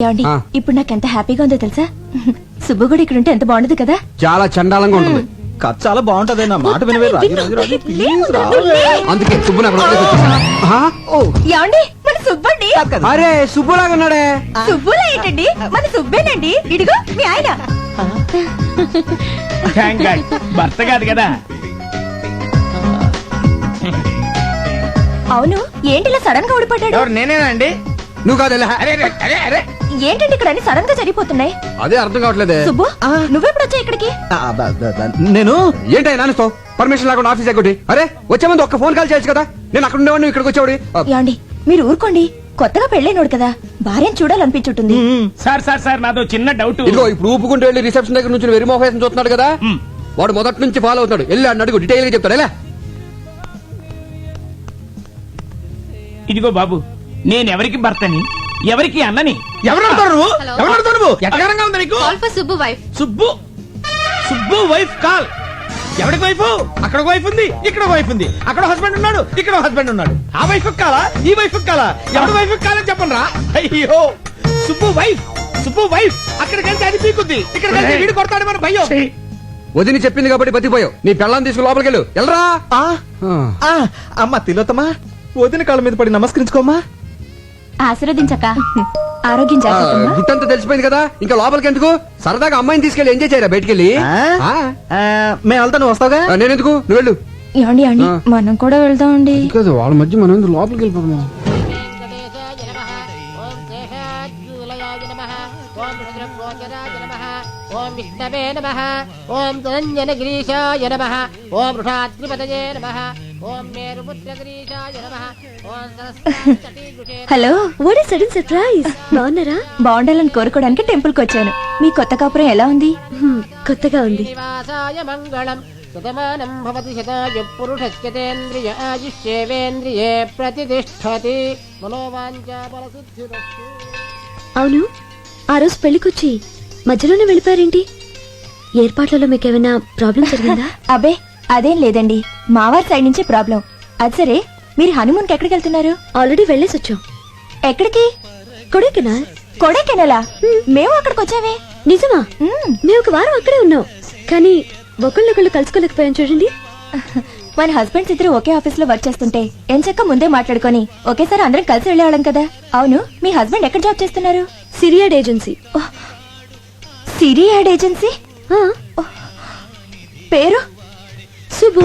ఏమండి ఇప్పుడు నాకు ఎంత హ్యాపీగా ఉందో తెలుసా? సుబ్బు కూడా ఇక్కడ ఉంటే ఎంత బాగుండదు కదా. చాలా చండాలంగా ఉంటుంది. కథ చాలా బాగుంటది. నా మాట వినవే. అందుకే సుబ్బు నాకు ఏమండి మన సుబ్బండి. అరే సుబ్బులాగా ఉన్నాడే. సుబ్బులా ఏంటండి, మన సుబ్బేనండి. ఇదిగో మీ ఆయన. భర్త కాదు కదా. అవును, ఏంటి ఇలా సడన్ గా ఊడిపడ్డాడు? నేనేనండి. నువ్వు కాదు. ఏంటండి ఇక్కడ అన్ని సడన్ గా జరిగిపోతున్నాయి? అదే అర్థం కావట్లేదే. సుబ్బు నువ్వెప్పుడు వచ్చా ఇక్కడికి? నేను ఏంటో నాన్నతో పర్మిషన్ లేకుండా ఆఫీస్ ఎక్కటి. అరే వచ్చే ముందు ఒక్క ఫోన్ కాల్ చేయొచ్చు కదా. నేను అక్కడ ఉండేవాడిని, ఇక్కడికి వచ్చేవాడి. ఏమండి మీరు ఊరుకోండి, కొత్తగా పెళ్ళైనోడు కదా, భార్యను చూడాలనిపించుంటుంది. సార్ నాదో చిన్న డౌట్. ఇదిగో ఇప్పుడు ఊపుకుంటూ వెళ్ళి రిసెప్షన్ దగ్గర నుంచి వెరిమోహేసం చూస్తున్నాడు కదా, వాడు మొదటి నుంచి ఫాలో అవుతాడు. వెళ్ళి అడుగు, డీటెయిల్ గా చెప్తాడు. ఎలా ఇదిగో బాబు, నేనెవరికి భర్తని, ఎవరికి అన్నని? ఎవరు నువ్వు? ఎట్టగారంగా ఉంది నీకు? Subbu wife. Subbu wife call. ఎవరికి వైఫ్? అక్కడ వైఫ్ ఉంది, ఇక్కడ వైఫ్ ఉంది. అక్కడ హస్బెండ్ ఉన్నాడు, ఇక్కడ హస్బెండ్ ఉన్నాడు. ఆ వైఫ్ కాలా, ఈ వైఫ్ కాలా? ఎవరి వైఫ్ కాలని చెప్పండి రా. అయ్యో సుబ్బు వైఫ్ అక్కడికి వెళ్తే అది పీకుద్ది, ఇక్కడికి వెళ్తే వీడు కొడతాడు మన భయ్యో. వదిని చెప్పింది కాబట్టి బతిపోయావు. నీ పెళ్ళాన్ని తీసుకుని లోపలికి వెళ్ళు. వెళ్ళరా. అమ్మా తిలోతమా, వదిన కాళ్ళ మీద పడి నమస్కరించుకోమ్మా. ఆశీర్వదించక. ఆరోగ్యం జాగ్రత్త. గుట్టంతా తెలిసిపోయింది కదా, ఇంకా లోపలికి ఎందుకు? సరదాగా అమ్మాయిని తీసుకెళ్లి ఎంజాయ్ చేయరా బయటికి వెళ్ళి. మేము వెళ్తా, నువ్వు వస్తావుగా. నేనెందుకు, నువ్వు వెళ్ళు. ఏమండి మనం కూడా వెళ్దామండి. కాదు వాళ్ళ మధ్య మనం ఎందుకు లోపలికి వెళ్ళిపోతాము. ఓం విష్ణవే నమః. ఓం ధనంజనగిరీశాయ నమః. ఓం వృషాద్రిపతయే నమః. ఓం మేరుపుత్రగిరీశాయ నమః. ఓం Saraswati. Hello, what is sudden surprise? బాగున్నారా? బాగుండాలని కోరుకోవడానికి టెంపుల్ కి వచ్చాను. మీ కొత్త కాపురం ఎలా ఉంది? కొత్తగా ఉంది. శ్రీనివాసాయ మంగళం. శతమానం భవతి శతాయు పురుషస్యతేంద్రియ ఆయుష్యేవేంద్రియే ప్రతిష్ఠతి. మనోవాంఛా బలసిద్ధిరస్తు. అవును, ఆ రోజు పెళ్లికొచ్చి మధ్యలోనే వెళ్ళిపోయారేంటి? ఏర్పాట్లలో మీకేమైనా ప్రాబ్లం జరిగిందా? అబే అదేం లేదండి, మావారి సైడ్ నుంచి ప్రాబ్లం. అది సరే, మీరు హనీమూన్ కి ఎక్కడికి వెళ్తున్నారు? ఆల్రెడీ వెళ్ళేసి వచ్చాం. ఎక్కడికి? కొడైకెనాల్. కొడైకెనాలా? మేము అక్కడికి వచ్చామే. నిజమా? మేము ఒక వారం అక్కడే ఉన్నాం, కానీ ఒకళ్ళొకళ్ళు కలుసుకోలేకపోయాం చూడండి. మన హస్బెండ్స్ ఇద్దరు ఒకే ఆఫీస్ లో వర్క్ చేస్తుంటే ఎంచక్క ముందే మాట్లాడుకొని ఒకేసారి అందరం కలిసి వెళ్ళేవాళ్ళం కదా. అవును, మీ హస్బెండ్ ఎక్కడ జాబ్ చేస్తున్నారు? సిరియాడ్ ఏజెన్సీ. సిరియాడ్ ఏజెన్సీ? పేరు? సుబ్బు.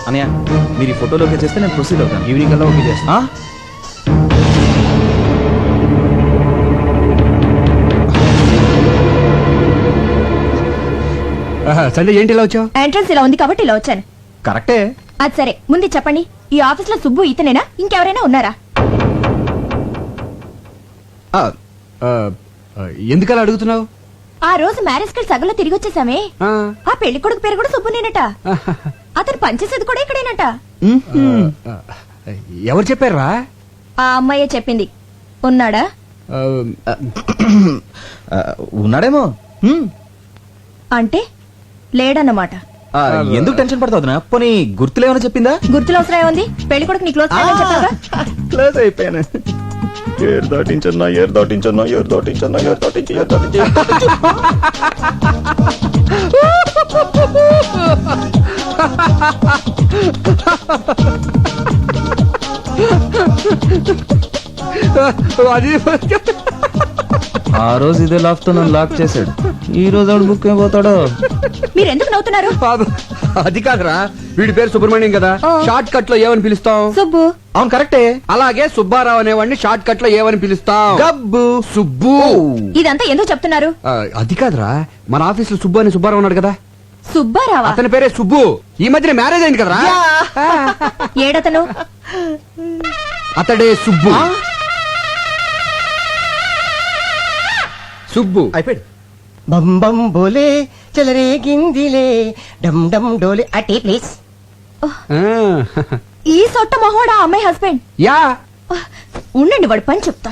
అనయ్య, మీరు ఈ ఫోటోలో ఓకే చేస్తే నేను ప్రొసీడ్ అవుతాను. ఈవినింగ్ కల్లా ఓకే చేస్తా. సండే ఏంటి ఇలా వచ్చావు? ఎంట్రన్స్ ఇలా ఉంది కాబట్టి ఇలా వచ్చాను. కరెక్టే. అది సరే, ముందు చెప్పండి, ఈ ఆఫీస్ లో సుబ్బు ఇతనేనా, ఇంకెవరైనా ఉన్నారా? ఎందుకలా అడుగుతున్నావు? ఆ రోజు మ్యారేజ్ కి సగంలో తిరిగి వచ్చేసామే. ఆ పెళ్లి కొడుకు పేరు కూడా సుబ్బునేనట. అతను పనిచేసేది కూడా ఇక్కడేనట. ఎవరు చెప్పారా? ఆ అమ్మాయే చెప్పింది. ఉన్నాడా? ఉన్నాడేమో. అంటే లేడన్నమాట. ఎందుకు టెన్షన్ పడతావు? పోనీ గుర్తులేమని చెప్పిందా? గుర్తులు అవసరం ఏముంది? పెళ్లి కొడుకు నీ క్లోజ్ ఫ్రెండ్ అని చెప్పాగా. క్లోజ్ అయిపోయాను. ఏరు దాటించన్నా. ఆ రోజు ఇదే లాక్ తో నన్ను లాక్ చేశాడు. ఈ రోజు ఆవిడ బుక్ అయిపోతాడు. మీరెందుకు నవ్వుతున్నారు? అది కాదురా, వీడి పేరు సుబ్రహ్మణ్యం కదా, షార్ట్ కట్ లో ఏమని పిలుస్తాం? సుబ్బు. అవును కరెక్టే. అలాగే సుబ్బారావు అనేవాడిని షార్ట్ కట్ లో ఏమని పిలుస్తాం? గబ్బు. సుబ్బు. ఇదంతా ఎందుకు చెప్తున్నారు? అది కాదురా, మన ఆఫీస్ లో సుబ్బు అని సుబ్బారావు ఉన్నాడు కదా. సుబ్బారావా? అతని పేరే సుబ్బు. ఈ మధ్యన మ్యారేజ్ అయింది కదరా. ఏడతను? అతడే సుబ్బు. సుబ్బు అయిపోయాడు. బం బం బోలే చలరే గిందిలే డమ్ డమ్ డోలే అటే ప్లీజ్. ఈ సొట్ట మొహోడా అమ్మాయి హస్బెండ్? యా. ఉండండి, వాడు పని చెప్తా.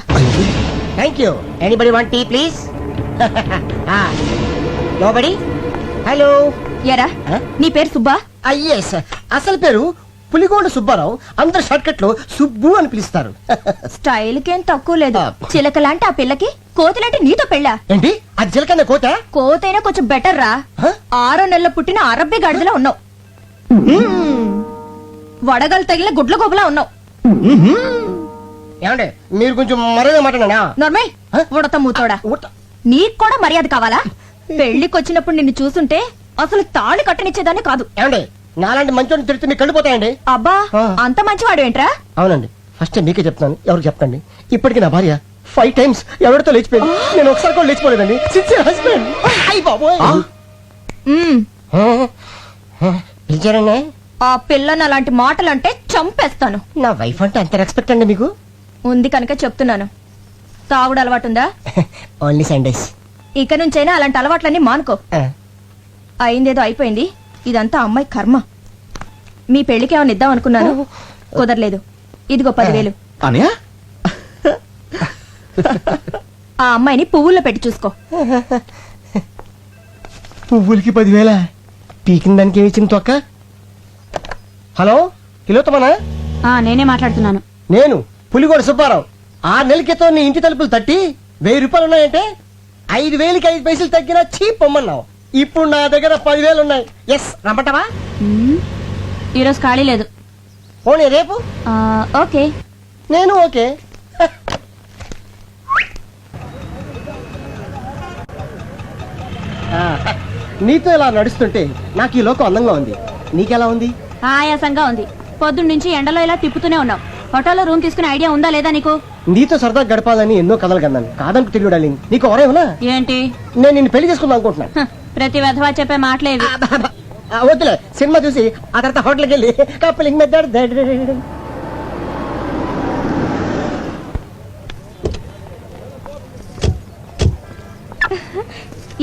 Thank you. Anybody want tea please? Nobody. Hello. ఎరా నీ పేరు సుబ్బా? ఎస్, అసలు పేరు పులిగోండ సుబ్బారావు అందరు షార్ట్ కట్ లో సుబ్బు అని పిలుస్తారు. స్టైల్ కేం తక్కువ లేదు. చిలకలాంటి ఆ పిల్లకి కోతిలాంటి నీతో పెళ్ళా? ఏంటి అది చిలకన్న కోత? కోతైనా కొంచెం బెటర్ రా. హ? 6 నెలల పుట్టిన అరబ్బి గాడిదలా ఉన్నావు. వడగలు తగిలిన గుడ్ల గోబలా ఉన్నావు. ఏమండి మీరు కొంచెం మర్యాద మాట్లాడా? నోర్మై హ? ఉడత మూతోడా. నీకు కూడా మర్యాద కావాలా? పెళ్లికొచ్చినప్పుడు నిన్ను చూసుంటే అసలు తాళి కట్టనిచ్చేదాన్ని కాదు. ఏమండి నాలాంటి మంచోడిని తిడితే మీకు కళ్ళిపోతాయండి. అబ్బా ఆ. అంత మంచివాడు ఏంట్రా? అవునండి ఫస్ట్ మీకే చెప్తాను, ఎవరికి చెప్పండి. ఇప్పటికి నా భార్య 5 times ఎవరితో లేచిపోయింది, నేను ఒకసారి కూడా లేచిపోలేదండి. Sincere husband. అయ్య బాబోయ్. ఉమ్, పిలిచారండి? ఆ పిల్లని అలాంటి మాటలంటే చంపేస్తాను. నా వైఫ్ అంటే అంత రెస్పెక్ట్ అండి మీకు? ఉంది కనుక చెప్తున్నాను. తాగుడు అలవాటుందా? Only Sundays. ఇక నుంచైనా అలాంటి అలవాట్లన్నీ మానుకో. అయిందేదో అయిపోయింది. ఇదంతా అమ్మాయి కర్మ. మీ పెళ్లికి ఏమైనా ఇద్దాం అనుకున్నాను, కుదరలేదు. ఇదిగో 10,000. అనయ్య ఆ అమ్మాయిని పువ్వుల్లో పెట్టి చూసుకో. పువ్వులకి 10,000 పీకిన దానికి ఏమి ఇచ్చింది తొక్క? హలో కిలోతమనా? నేనే మాట్లాడుతున్నాను. నేను పులిగోడ సుబ్బారావు. 6 నెలల క్రితం నీ ఇంటి తలుపులు తట్టి 1000 రూపాయలు ఉన్నాయంటే 5,000కి 5 పైసలు తగ్గినా చీప్ పొమ్మన్నావు. ఇప్పుడు నా దగ్గర 10,000 ఉన్నాయి. ఎస్ రమ్మంటావా? ఈరోజు ఖాళీ లేదు. పోనీ రేపు? ఓకే. నేను ఓకే. నీతో ఇలా నడుస్తుంటే నాకు ఈ లోకం అందంగా ఉంది. నీకెలా ఉంది? ఆయాసంగా ఉంది. పొద్దున్న నుంచి ఎండలో ఇలా తిప్పుతూనే ఉన్నావు. హోటల్లో రూమ్ తీసుకునే ఐడియా ఉందా లేదా నీకు? నీతో సరదా గడపాలని ఎన్నో కథలు కన్నాను. కాదంటూ తెలియదు డార్లింగ్. నీకు ఎవరేమన్నా? ఏంటి? నేను నిన్ను పెళ్లి చేసుకుందాం అనుకుంటున్నాను. ప్రతి వెధవా చెప్పే మాటలేవి. వద్దులే, సినిమా చూసి ఆ తర్వాత హోటల్కి వెళ్ళి కప్పులింగ్ మెథడ్.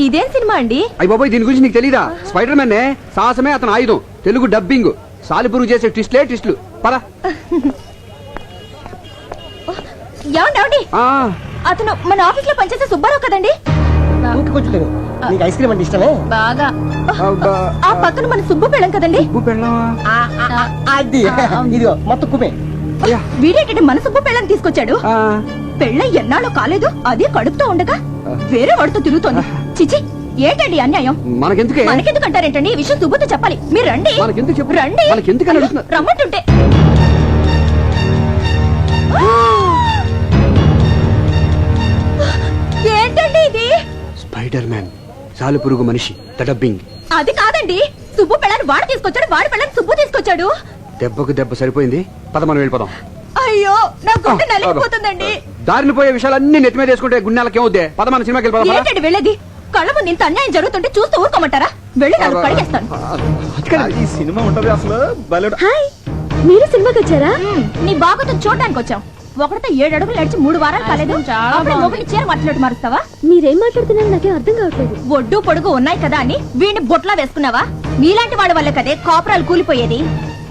ఇదేం సినిమా అండి? అయ్య బాబాయ్ దీని గురించి నీకు తెలీదా? స్పైడర్ మ్యాన్ సాహసమే అతను ఆయుధం. తెలుగు డబ్బింగ్. సాలిపురుగు చేసే ట్విస్టులు పద. ఏమండి ఆ, అతను మన ఆఫీస్ లో పనిచేసే సుబ్బారావు కదండి? ఇంకా కొంచెం లేదు. నీకు ఐస్ క్రీమ్ అంటే ఇష్టమే? బాగా. అబ్బా. ఆ పక్కన మన సుబ్బు పెళ్ళం కదండి? ఉప్పు పెళ్ళామా? అది ఇదిగో మొత్తం కుమే. అయ్యా. వీడేంటంటే మన సుబ్బు పెళ్ళం తీసుకొచ్చాడు. ఆ, పెళ్ళ ఎన్నాళ్ళు కాలేదు, అదే కడుపుతో ఉండగా వేరే వాడితో తిరుగుతోంది. చిచి ఏంటండి ఈ అన్యాయం? మనకెందుకే? మనకెందుకు అంటారేంటండి? ఈ విషయం సుబ్బుతో చెప్పాలి. మీరు రండి. మనకెందుకు చెప్పు? రండి. మనకెందుకని అడుగుతున్నా? రమ్మంటుంటే ఏంటండి ఇది? స్పైడర్ మ్యాన్ సాలిపురుగు మనిషి ద డబ్బింగ్. అది కాదండి, సుబ్బు పెళ్ళని వాడు తీసుకొచ్చాడు, వాడి పెళ్ళని సుబ్బు తీసుకొచ్చాడు. దెబ్బకు దెబ్బ సరిపోయింది. పద మనం వెళ్ళిపోదాం. అయ్యో నా గుండె నలిగిపోతుందండి. దారిని పోయే విషయాలన్నీ నెత్తి మీద వేసుకుంటే గుండెలకి ఏమవుద్ది? పద మన సినిమాకి వెళ్ళిపోదాం. ఏంటండి వెళ్ళేది? కళ్ళ ముందు ఇంత అన్యాయం జరుగుతుంటే చూస్తూ ఊరుకోమంటారా? వెళ్ళి నన్ను కడిగేస్తాను. ఈ సినిమా ఉంటది అసలు బలెడు. హాయ్, మీరు సినిమాకి వచ్చారా? నీ బాగుతో చూడడానికి వచ్చాం. ఒకటితో 7 అడుగులు నడిచి 3 వారాలు కాలేదు. అప్పుడే మొగుడిని చీర మాట్లాడు మారుస్తావా? మీరేం మాట్లాడుతున్నారో నాకేం అర్థం కావట్లేదు. ఒడ్డు పొడుగు ఉన్నాయి కదా అని వీడిని బొట్లా వేసుకున్నావా? మీలాంటి వాడి వల్ల కదే కాపురాలు కూలిపోయేది.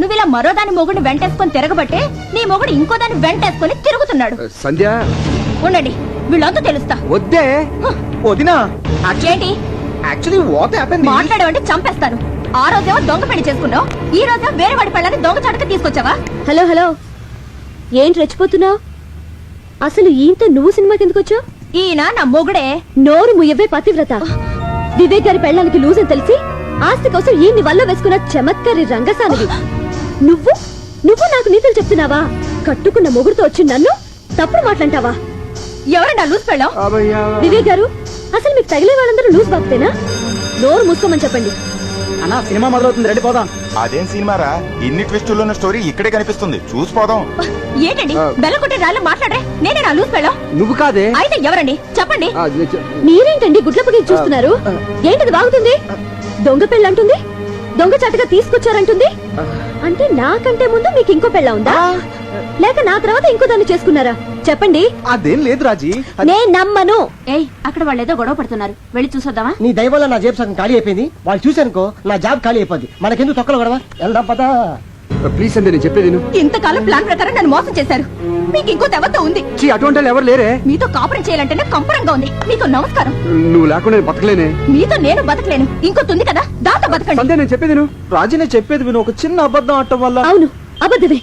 నువ్వు ఇలా మరో దాని మొగుడిని వెంటేసుకొని తిరగబట్టే నీ మొగుడు ఇంకో దాన్ని వెంటేసుకొని తిరుగుతున్నాడు. సంధ్య ఉండండి, వీళ్ళంతా తెలుస్తా. వద్దే. వదినా ఏంటి యాక్చువల్లీ వాట్ హ్యాపెండ్? మాట్లాడమంటే చంపేస్తాను. ఆ రోజేమో దొంగ పెళ్లి చేసుకున్నావు, ఈ రోజేమో వేరే వాడి పెళ్ళని దొంగ చాటుగా తీసుకొచ్చావా? హలో హలో, ఏంటి రెచ్చిపోతున్నావు? అసలు ఈయంతో నువ్వు సినిమాకి ఎందుకు వచ్చావు? ఈయన నా మొగుడే. నోరు ముయ్యవే పతివ్రత. వివేక్ గారి పెళ్ళానికి లూజ్ అని తెలిసి ఆస్తి కోసం ఈయన్ని వల్ల వేసుకున్న చమత్కారి రంగసానివి. నువ్వు నువ్వు నాకు నీతులు చెప్తున్నావా? కట్టుకున్న మొగుడుతో వచ్చి నన్ను తప్పుడు మాట్లాంటావా? ఎవరండి లూజ్ పెళ్ళాం? వివేక్ గారు, అసలు మీకు తగిలే వాళ్ళందరూ లూజ్ బాక్తేనా? నోరు మూసుకోమని చెప్పండి. అన్నా సినిమా మొదలవుతుంది, రెడీ పోదాం. అదేం సినిమారా? ఇన్ని ట్విస్టుల్లో ఉన్న స్టోరీ ఇక్కడే కనిపిస్తుంది, చూసిపోదాం. ఏంటండి బెల్లకొట్టే రాళ్ళు మాట్లాడే? నేనే నా లూజ్ పెళ్ళాం. నువ్వు కాదే. అయితే ఎవరండి చెప్పండి. మీరేంటండి గుడ్లపకి చూస్తున్నారు? ఏంటిది బాగుతుంది? దొంగ పెళ్ళంటుంది, దొంగ చాటుగా తీసుకొచ్చారంటుంది. అంటే నాకంటే ముందు మీకు ఇంకో పెళ్ళ ఉందా, లేక నా తర్వాత ఇంకో దాన్ని చేసుకున్నారా? చెప్పండి. అదేం లేదు రాజీ. నేను నమ్మను. ఏయ్, అక్కడ వాళ్ళు ఏదో గొడవ పడుతున్నారు, వెళ్ళి చూసొద్దామా? నీ దయ వల్ల నా జేబు సగం ఖాళీ అయిపోయింది. వాళ్ళు చూసానుకో నా జాబ్ ఖాళీ అయిపోద్ది. మనకెందుకు తొక్కలు గొడవ? వెళ్దాం పదా. ప్లీజ్ సంధ్య నేను చెప్పేది విను. ఇంతకాలం ప్లాన్ ప్రకారం నన్ను మోసం చేశారు. మీకు ఇంకో దెబ్బతో ఉంది. చీ, అటువంటి వాళ్ళు ఎవరు లేరే. మీతో కాపురం చేయాలంటేనే కంపరంగా ఉంది. మీకు నమస్కారం. నువ్వు లేకుండా నేను బతకలేనే. మీతో నేను బతకలేను. ఇంకోటి ఉంది కదా, దాంతో బతకండి. సంధ్య నేను చెప్పేది విను. రాజీ నేను చెప్పేది విను. ఒక చిన్న అబద్ధం ఆడటం వల్ల అవును, అబద్ధమే.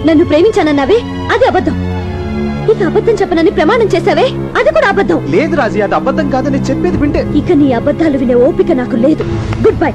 నన్ను ప్రేమించానన్నావే అది అబద్ధం. ఇక అబద్ధం చెప్పనని ప్రమాణం చేశావే అది కూడా అబద్ధం. లేదు రాజీ, అది అబద్ధం కాదని చెప్పేది వింటే. ఇక నీ అబద్ధాలు వినే ఓపిక నాకు లేదు. Good bye.